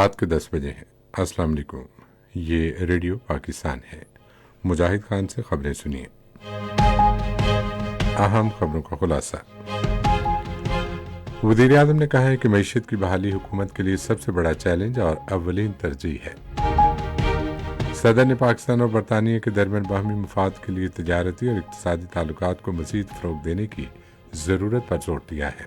رات کے 10 بجے ہیں۔ السلام علیکم، یہ ریڈیو پاکستان ہے۔ مجاہد خان سے خبریں سنیے۔ اہم خبروں کا خلاصہ۔ وزیر اعظم نے کہا ہے کہ معیشت کی بحالی حکومت کے لیے سب سے بڑا چیلنج اور اولین ترجیح ہے۔ صدر نے پاکستان اور برطانیہ کے درمیان باہمی مفاد کے لیے تجارتی اور اقتصادی تعلقات کو مزید فروغ دینے کی ضرورت پر زور دیا ہے۔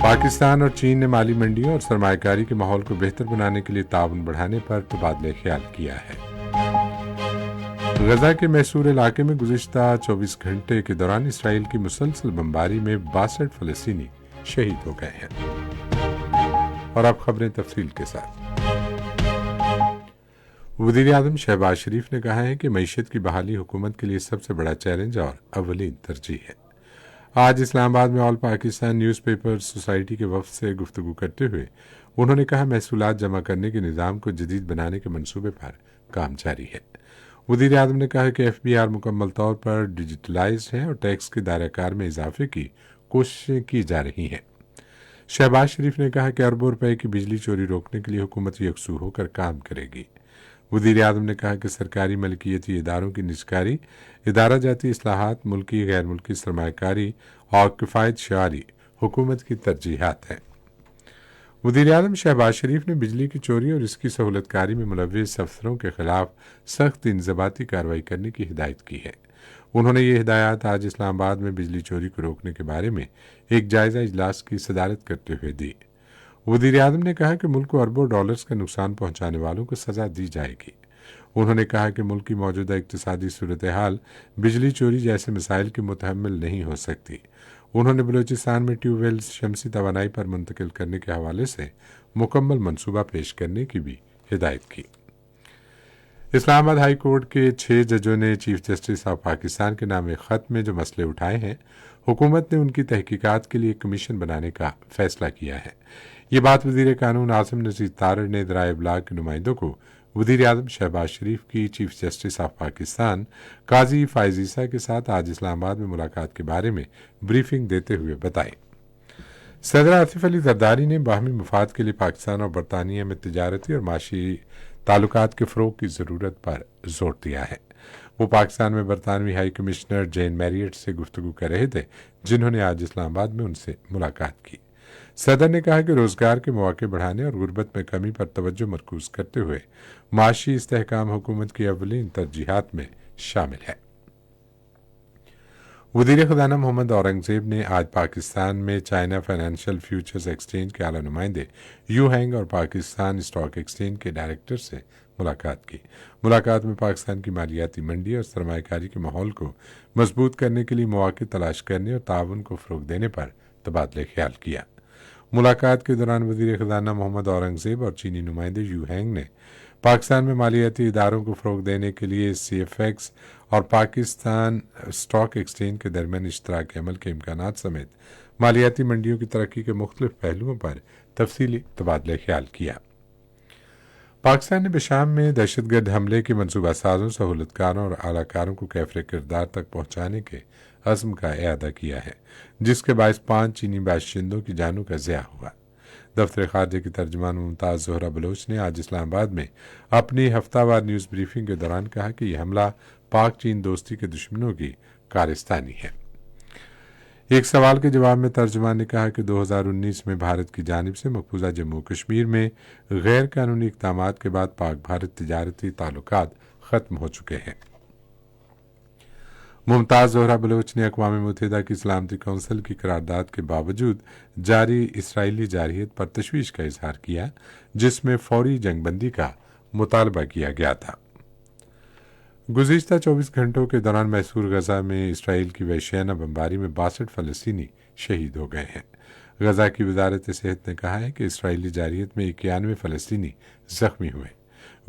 پاکستان اور چین نے مالی منڈیوں اور سرمایہ کاری کے ماحول کو بہتر بنانے کے لیے تعاون بڑھانے پر تبادلہ خیال کیا ہے۔ غزہ کے محصور علاقے میں گزشتہ 24 گھنٹے کے دوران اسرائیل کی مسلسل بمباری میں 62 فلسطینی شہید ہو گئے ہیں۔ اور اب خبریں تفصیل کے ساتھ۔ وزیر اعظم شہباز شریف نے کہا ہے کہ معیشت کی بحالی حکومت کے لیے سب سے بڑا چیلنج اور اولین ترجیح ہے۔ آج اسلام آباد میں آل پاکستان نیوز پیپر سوسائٹی کے وفد سے گفتگو کرتے ہوئے انہوں نے کہا محصولات جمع کرنے کے نظام کو جدید بنانے کے منصوبے پر کام جاری ہے۔ وزیر اعظم نے کہا کہ FBR مکمل طور پر ڈیجیٹلائزڈ ہے اور ٹیکس کے دائرہ کار میں اضافے کی کوششیں کی جا رہی ہیں۔ شہباز شریف نے کہا کہ اربوں روپے کی بجلی چوری روکنے کے لیے حکومت یکسو ہو کر کام کرے گی۔ وزیر اعظم نے کہا کہ سرکاری ملکیتی اداروں کی نجکاری، ادارہ جاتی اصلاحات، ملکی غیر ملکی سرمایہ کاری اور کفایت شعاری حکومت کی ترجیحات ہیں۔ وزیر اعظم شہباز شریف نے بجلی کی چوری اور اس کی سہولت کاری میں ملوث افسروں کے خلاف سخت انضباطی کارروائی کرنے کی ہدایت کی ہے۔ انہوں نے یہ ہدایات آج اسلام آباد میں بجلی چوری کو روکنے کے بارے میں ایک جائزہ اجلاس کی صدارت کرتے ہوئے دی۔ وزیر اعظم نے کہا کہ ملک کو اربوں ڈالرز کا نقصان پہنچانے والوں کو سزا دی جائے گی۔ انہوں نے کہا کہ ملک کی موجودہ اقتصادی صورتحال بجلی چوری جیسے مسائل کی متحمل نہیں ہو سکتی۔ انہوں نے بلوچستان میں ٹیوب ویلز شمسی توانائی پر منتقل کرنے کے حوالے سے مکمل منصوبہ پیش کرنے کی بھی ہدایت کی۔ اسلام آباد ہائی کورٹ کے 6 ججوں نے چیف جسٹس آف پاکستان کے نام ایک خط میں جو مسئلے اٹھائے ہیں، حکومت نے ان کی تحقیقات کے لیے ایک کمیشن بنانے کا فیصلہ کیا ہے۔ یہ بات وزیر قانون عاصم نذیر تارڑ نے ذرائع ابلاغ کے نمائندوں کو وزیر اعظم شہباز شریف کی چیف جسٹس آف پاکستان قاضی فائز عیسیٰ کے ساتھ آج اسلام آباد میں ملاقات کے بارے میں بریفنگ دیتے ہوئے بتائی۔ صدر آصف علی زرداری نے باہمی مفاد کے لیے پاکستان اور برطانیہ میں تجارتی اور معاشی تعلقات کے فروغ کی ضرورت پر زور دیا ہے۔ وہ پاکستان میں برطانوی ہائی کمشنر جین میریٹ سے گفتگو کر رہے تھے، جنہوں نے آج اسلام آباد میں ان سے ملاقات کی۔ صدر نے کہا کہ روزگار کے مواقع بڑھانے اور غربت میں کمی پر توجہ مرکوز کرتے ہوئے معاشی استحکام حکومت کی اولین ترجیحات میں شامل ہے۔ وزیر خزانہ محمد اورنگزیب نے آج پاکستان میں چائنا فائنینشیل فیوچرز ایکسچینج کے اعلیٰ نمائندے یو ہینگ اور پاکستان اسٹاک ایکسچینج کے ڈائریکٹر سے ملاقات کی۔ ملاقات میں پاکستان کی مالیاتی منڈی اور سرمایہ کاری کے ماحول کو مضبوط کرنے کے لیے مواقع تلاش کرنے اور تعاون کو فروغ دینے پر تبادلہ خیال کیا۔ ملاقات کے دوران وزیر خزانہ محمد اورنگزیب اور چینی نمائندے یو ہینگ نے پاکستان میں مالیاتی اداروں کو فروغ دینے کے لیے CFX اور پاکستان اسٹاک ایکسچینج کے درمیان اشتراک عمل کے امکانات سمیت مالیاتی منڈیوں کی ترقی کے مختلف پہلوؤں پر تفصیلی تبادلہ خیال کیا۔ پاکستان نے بشام میں دہشت گرد حملے کے منصوبہ سازوں، سہولت کاروں اور اعلی کاروں کو کیفر کردار تک پہنچانے کے عزم کا اعادہ کیا ہے، جس کے باعث 5 چینی باشندوں کی جانوں کا ضیاع ہوا۔ دفتر خارجہ کی ترجمان ممتاز زہرہ بلوچ نے آج اسلام آباد میں اپنی ہفتہ وار نیوز بریفنگ کے دوران کہا کہ یہ حملہ پاک چین دوستی کے دشمنوں کی کارستانی ہے۔ ایک سوال کے جواب میں ترجمان نے کہا کہ 2019 میں بھارت کی جانب سے مقبوضہ جموں کشمیر میں غیر قانونی اقدامات کے بعد پاک بھارت تجارتی تعلقات ختم ہو چکے ہیں۔ ممتاز زہرہ بلوچ نے اقوام متحدہ کی سلامتی کونسل کی قرارداد کے باوجود جاری اسرائیلی جارحیت پر تشویش کا اظہار کیا، جس میں فوری جنگ بندی کا مطالبہ کیا گیا تھا۔ گزشتہ 24 گھنٹوں کے دوران محصور غزہ میں اسرائیل کی وحشیانہ بمباری میں 62 فلسطینی شہید ہو گئے ہیں۔ غزہ کی وزارت صحت نے کہا ہے کہ اسرائیلی جارحیت میں 91 فلسطینی زخمی ہوئے۔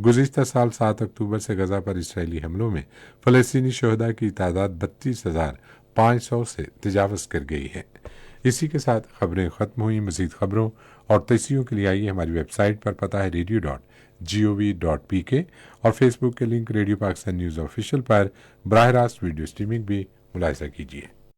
گزشتہ سال 7 اکتوبر سے غزہ پر اسرائیلی حملوں میں فلسطینی شہداء کی تعداد 32,500 سے تجاوز کر گئی ہے۔ اسی کے ساتھ خبریں ختم ہوئیں۔ مزید خبروں اور تجزیوں کے لیے آئیے ہماری ویب سائٹ پر، پتہ ہے radio.gov.pk، اور فیس بک کے link radio Pakistan news official پر براہ راست ویڈیو سٹریمنگ بھی ملاحظہ کیجیے۔